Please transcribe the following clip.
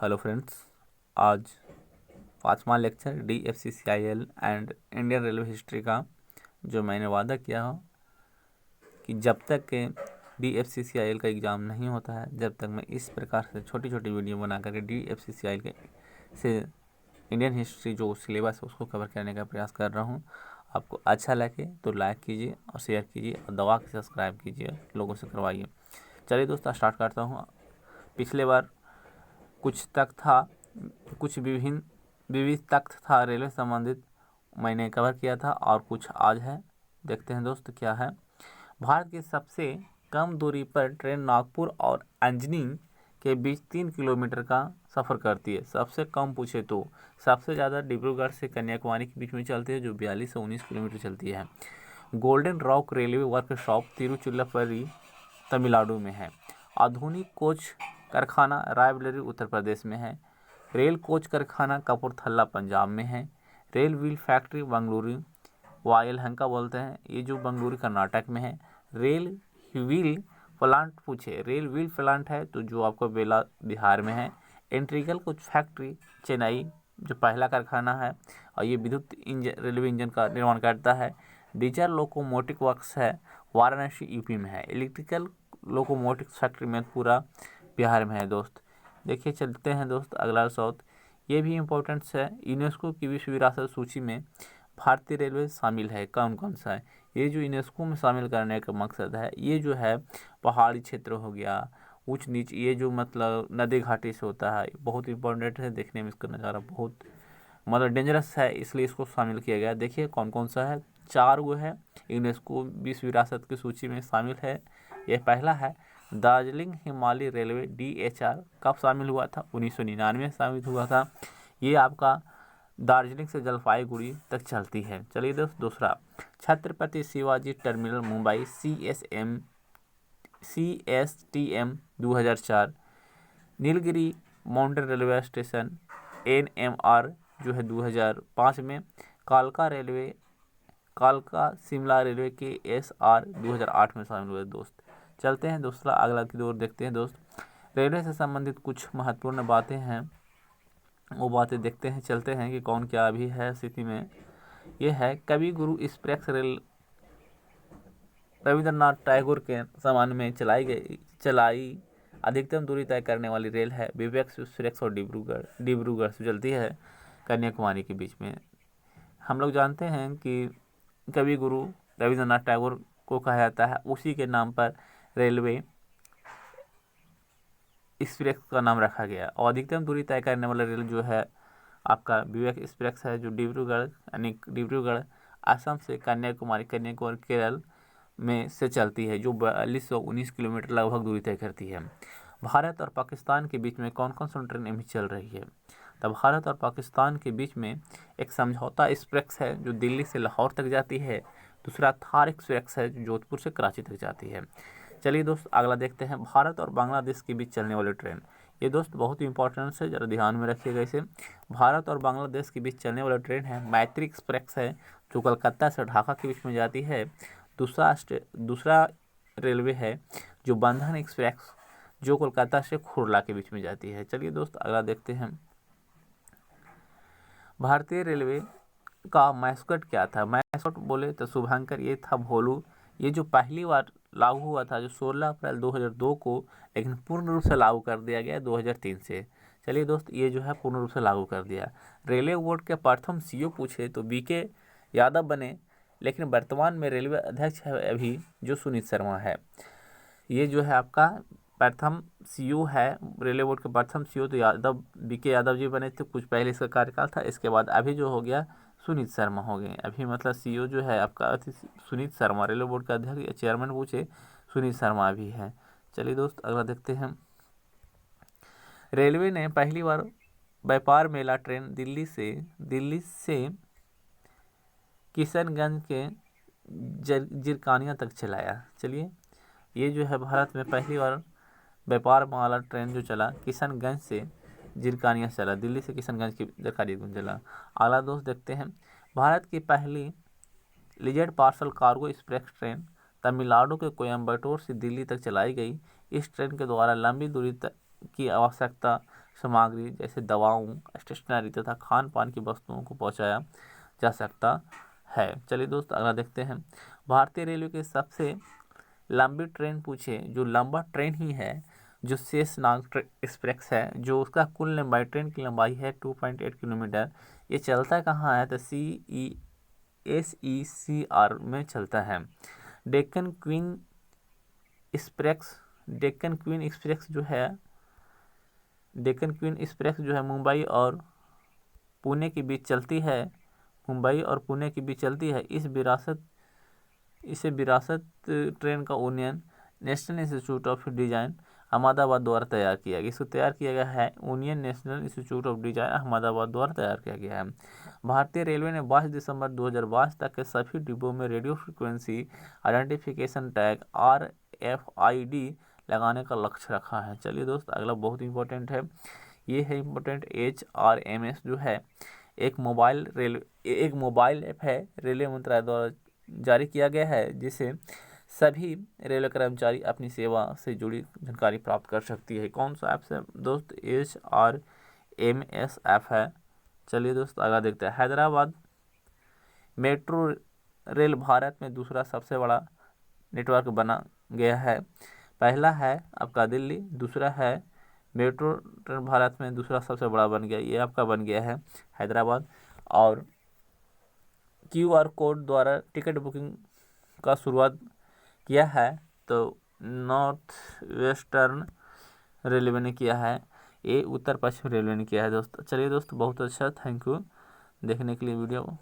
Hello friends, आज पाँचवा lecture DFCCIL and Indian railway history का जो मैंने वादा किया हो कि जब तक के DFCCIL का एग्ज़ाम नहीं होता है, जब तक मैं इस प्रकार से छोटी छोटी वीडियो बना करके DFCCIL के से इंडियन हिस्ट्री जो सिलेबस है उसको कवर करने का प्रयास कर रहा हूँ। आपको अच्छा लगे तो लाइक कीजिए और शेयर कीजिए और दबा के सब्सक्राइब कीजिए, लोगों से करवाइए। चलिए दोस्तों, स्टार्ट करता हूँ। पिछले बार कुछ तक था, कुछ विविध तथ्य था रेलवे संबंधित मैंने कवर किया था और कुछ आज है। देखते हैं दोस्त क्या है। भारत की सबसे कम दूरी पर ट्रेन नागपुर और अंजनी के बीच 3 किलोमीटर का सफ़र करती है। सबसे कम पूछे तो सबसे ज़्यादा डिब्रूगढ़ से कन्याकुमारी के बीच में चलती है, जो 42 से 19 किलोमीटर चलती है। Golden rock railway workshop Tiruchirappalli Tamil Nadu में है। आधुनिक कोच कारखाना रायबरेली उत्तर प्रदेश में है। रेल कोच कारखाना कपूरथला पंजाब में है। रेल व्हील फैक्ट्री बंगलुरु वायलहंका बोलते हैं, ये जो बंगलुरु कर्नाटक में है। रेल व्हील प्लांट पूछे, रेल व्हील प्लांट है तो जो आपको बेला बिहार में है। इंटीग्रल कोच फैक्ट्री चेन्नई जो पहला कारखाना है और ये विद्युत इंजन रेलवे इंजन का निर्माण करता है। डीजल लोकोमोटिव वर्क्स है वाराणसी यूपी में है। इलेक्ट्रिकल लोकोमोटिव फैक्ट्री में पूरा बिहार में है। दोस्त देखिए, चलते हैं दोस्त अगला साउथ। ये भी इम्पोर्टेंट्स है। यूनेस्को की विश्व विरासत सूची में भारतीय रेलवे शामिल है। कौन कौन सा है ये जो यूनेस्को में शामिल करने का मकसद है? ये जो है पहाड़ी क्षेत्र हो गया, ऊंच नीच, ये जो मतलब नदी घाटी से होता है, बहुत इंपॉर्टेंट है। देखने में इसका नज़ारा बहुत मतलब डेंजरस है, इसलिए इसको शामिल किया गया। देखिए कौन कौन सा है, 4 वो है यूनेस्को विश्व विरासत की सूची में शामिल है। यह पहला है दार्जिलिंग हिमालय रेलवे DHR। कब शामिल हुआ था? 1999 में शामिल हुआ था। ये आपका दार्जिलिंग से जलपाईगुड़ी तक चलती है। चलिए दोस्त, दूसरा Chhatrapati Shivaji terminal Mumbai CSTM 2004। Nilgiri mountain railway station NMR जो है 2005 में। कालका शिमला रेलवे के SR 2008 में शामिल हुए। दोस्त चलते हैं दूसरा अगला की ओर देखते हैं। दोस्त रेलवे से संबंधित कुछ महत्वपूर्ण बातें हैं, वो बातें देखते हैं। चलते हैं कि कौन क्या अभी है स्थिति में। ये है कवि गुरु एक्सप्रेस रेल रविंद्रनाथ टैगोर के सम्मान में चलाई अधिकतम दूरी तय करने वाली रेल है। विवेक एक्सप्रेस और डिब्रूगढ़ से चलती है कन्याकुमारी के बीच में। हम लोग जानते हैं कि कवि गुरु रविंद्रनाथ टैगोर को कहा जाता है, उसी के नाम पर रेलवे एक्सप्रेस का नाम रखा गया। और अधिकतम दूरी तय करने वाला रेल जो है आपका विवेक एक्सप्रेस है, जो डिब्रूगढ़ यानी डिब्रूगढ़ असम से कन्याकुमारी केरल में से चलती है, जो 4219 किलोमीटर लगभग दूरी तय करती है। भारत और पाकिस्तान के बीच में कौन कौन सी ट्रेन अभी चल रही है? तो भारत और पाकिस्तान के बीच में एक समझौता एक्सप्रेस है जो दिल्ली से लाहौर तक जाती है। दूसरा थार एक्सप्रेस है जो जोधपुर से कराची तक जाती है। चलिए दोस्त अगला देखते हैं, भारत और बांग्लादेश के बीच चलने वाली ट्रेन। ये दोस्त बहुत ही इंपॉर्टेंट है, ज़रा ध्यान में रखिएगा इसे। भारत और बांग्लादेश के बीच चलने वाला ट्रेन है मैत्री एक्सप्रेस है, जो कलकत्ता से ढाका के बीच में जाती है। दूसरा रेलवे है जो बंधन एक्सप्रेस, जो कोलकाता से खुरला के बीच में जाती है। चलिए दोस्त अगला देखते हैं। भारतीय रेलवे का मैस्कट क्या था? मैस्कट बोले तो शुभंकर, ये था भोलू। ये जो पहली बार लागू हुआ था जो 16 अप्रैल 2002 को, लेकिन पूर्ण रूप से लागू कर दिया गया 2003 से। चलिए दोस्त, ये जो है पूर्ण रूप से लागू कर दिया। रेलवे बोर्ड के प्रथम CEO पूछे तो BK यादव बने, लेकिन वर्तमान में रेलवे अध्यक्ष है अभी जो सुनीत शर्मा है। ये जो है आपका प्रथम CEO है, रेलवे बोर्ड के प्रथम CEO तो BK यादव जी बने थे, कुछ पहले इसका कार्यकाल था। इसके बाद अभी जो हो गया सुनीत शर्मा हो गए। अभी मतलब CEO जो है आपका सुनीत शर्मा, रेलवे बोर्ड का अध्यक्ष या चेयरमैन पूछे सुनीत शर्मा भी है। चलिए दोस्त अगला देखते हैं। रेलवे ने पहली बार व्यापार मेला ट्रेन दिल्ली से किशनगंज के जिरकानिया तक चलाया। चलिए, ये जो है भारत में पहली बार व्यापार वाला ट्रेन जो चला किशनगंज से जिरकानिया चला, दिल्ली से किशनगंज की जिरकानिया चला। अगला दोस्त देखते हैं, भारत की पहली legend parcel cargo express train Tamil Nadu के कोयम्बटूर से दिल्ली तक चलाई गई। इस ट्रेन के द्वारा लंबी दूरी तक की आवश्यकता सामग्री जैसे दवाओं, स्टेशनरी तथा खान पान की वस्तुओं को पहुंचाया जा सकता है। चलिए दोस्त अगला देखते हैं। भारतीय रेलवे के सबसे लंबी ट्रेन पूछे, जो लंबा ट्रेन ही है, जो शेषनाग एक्सप्रेस है, जो उसका कुल लंबाई, ट्रेन की लंबाई है 2.8 किलोमीटर। ये चलता कहाँ है? तो SECR में चलता है। डेक्कन क्वीन एक्सप्रेस जो है मुंबई और पुणे के बीच चलती है। इसे विरासत ट्रेन का union national institute of design Ahmedabad द्वारा तैयार किया गया। इसको तैयार किया गया है union national institute of design Ahmedabad द्वारा तैयार किया गया है। भारतीय रेलवे ने 22 दिसंबर 2022 तक के सभी डिब्बों में radio frequency identification tag RFID लगाने का लक्ष्य रखा है। चलिए दोस्त अगला बहुत इंपॉर्टेंट है, ये है इम्पोर्टेंट। HRMS जो है एक मोबाइल ऐप है, रेलवे मंत्रालय द्वारा जारी किया गया है, जिसे सभी रेलवे कर्मचारी अपनी सेवा से जुड़ी जानकारी प्राप्त कर सकती है। कौन सा ऐप है दोस्त? HRMS ऐप है। चलिए दोस्त अगला देखते हैं। हैदराबाद मेट्रो रेल भारत में दूसरा सबसे बड़ा नेटवर्क बना गया है। पहला है आपका दिल्ली, दूसरा है मेट्रो ट्रेन भारत में दूसरा सबसे बड़ा बन गया, ये आपका बन गया है हैदराबाद। और QR कोड द्वारा टिकट बुकिंग का शुरुआत किया है, तो नॉर्थ वेस्टर्न रेलवे ने किया है, ये उत्तर पश्चिम रेलवे ने किया है दोस्त। चलिए दोस्त बहुत अच्छा, थैंक यू देखने के लिए वीडियो।